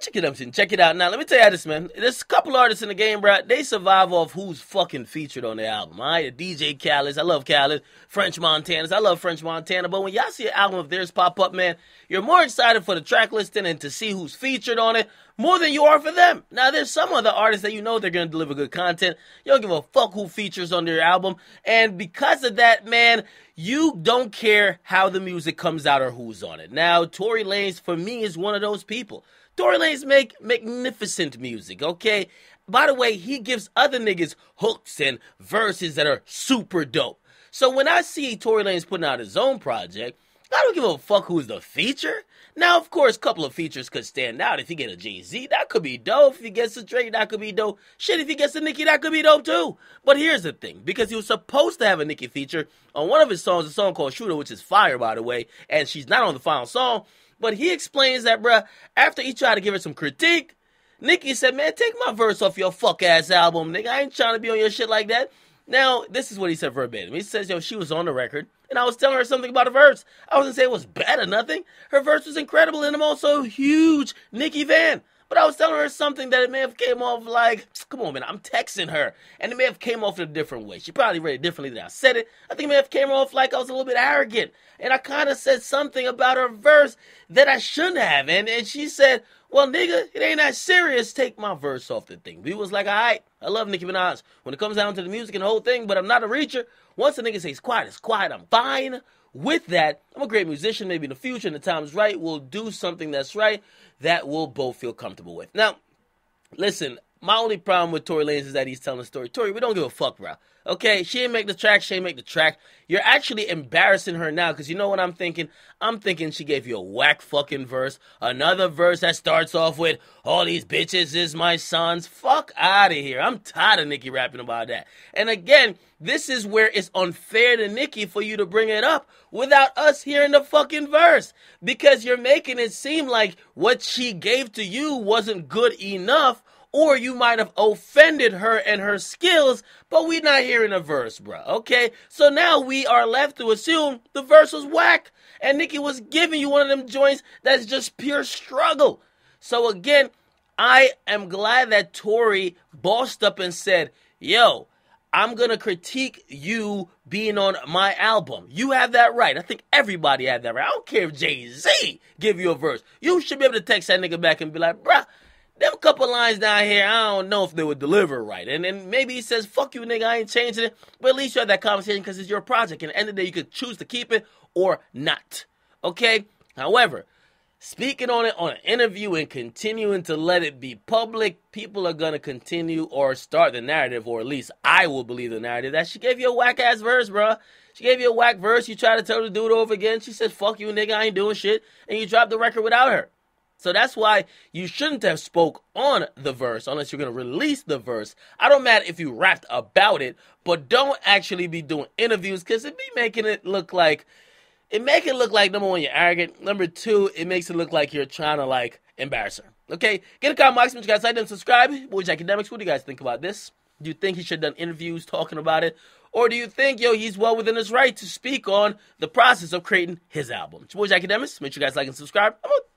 Check it out. Now, let me tell you this, man. There's a couple artists in the game, bro. They survive off who's fucking featured on the album, all right? DJ Khaled, I love Khaled. French Montanas, I love French Montana. But when y'all see an album of theirs pop up, man, you're more excited for the track listing and to see who's featured on it more than you are for them. Now, there's some other artists that you know they're going to deliver good content. You don't give a fuck who features on their album. And because of that, man, you don't care how the music comes out or who's on it. Now, Tory Lanez, for me, is one of those people. Tory Lanez make magnificent music, okay? By the way, he gives other niggas hooks and verses that are super dope. So when I see Tory Lanez putting out his own project, I don't give a fuck who's the feature. Now, of course, a couple of features could stand out. If you get a Jay-Z, that could be dope. If he gets a Drake, that could be dope. Shit, if he gets a Nicki, that could be dope too. But here's the thing. Because he was supposed to have a Nicki feature on one of his songs, a song called Shooter, which is fire, by the way, and she's not on the final song. But he explains that, bruh, after he tried to give her some critique, Nicki said, man, take my verse off your fuck-ass album, nigga. I ain't trying to be on your shit like that. Now, this is what he said verbatim. He says, yo, she was on the record, and I was telling her something about a verse. I wasn't saying it was bad or nothing. Her verse was incredible, and I'm also a huge Nicki fan. But I was telling her something that it may have came off like, come on, man, I'm texting her. And it may have came off in a different way. She probably read it differently than I said it. I think it may have came off like I was a little bit arrogant. And I kind of said something about her verse that I shouldn't have. And she said, well, nigga, it ain't that serious. Take my verse off the thing. We was like, all right, I love Nicki Minaj when it comes down to the music and the whole thing, but I'm not a reacher. Once a nigga says quiet, it's quiet. I'm fine with that. I'm a great musician. Maybe in the future, and the time's right, we'll do something that's right that we'll both feel comfortable with. Now, listen, my only problem with Tory Lanez is that he's telling a story. Tory, we don't give a fuck, bro. Okay, she didn't make the track, she didn't make the track. You're actually embarrassing her now, because you know what I'm thinking? I'm thinking she gave you a whack fucking verse. Another verse that starts off with, all these bitches is my sons. Fuck out of here. I'm tired of Nicki rapping about that. And again, this is where it's unfair to Nicki for you to bring it up without us hearing the fucking verse. Because you're making it seem like what she gave to you wasn't good enough, or you might have offended her and her skills, but we're not hearing a verse, bro, okay? So now we are left to assume the verse was whack, and Nicki was giving you one of them joints that's just pure struggle. So again, I am glad that Tory bossed up and said, yo, I'm going to critique you being on my album. You have that right. I think everybody had that right. I don't care if Jay-Z give you a verse. You should be able to text that nigga back and be like, bruh, them couple lines down here, I don't know if they would deliver right. And then maybe he says, fuck you, nigga, I ain't changing it. But at least you have that conversation because it's your project. And at the end of the day, you could choose to keep it or not. Okay? However, speaking on it on an interview and continuing to let it be public, people are going to continue or start the narrative, or at least I will believe the narrative, that she gave you a whack-ass verse, bro. She gave you a whack verse. You try to tell her to do it over again. She says, fuck you, nigga, I ain't doing shit. And you dropped the record without her. So that's why you shouldn't have spoke on the verse unless you're going to release the verse. I don't matter if you rapped about it, but don't actually be doing interviews because it be making it look like, number one, you're arrogant. Number two, it makes it look like you're trying to like embarrass her. Okay, get a comment box, you guys like and subscribe. Boys Akademiks, what do you guys think about this? Do you think he should have done interviews talking about it? Or do you think, yo, he's well within his right to speak on the process of creating his album? Boys Akademiks, make sure you guys like and subscribe. I'm out.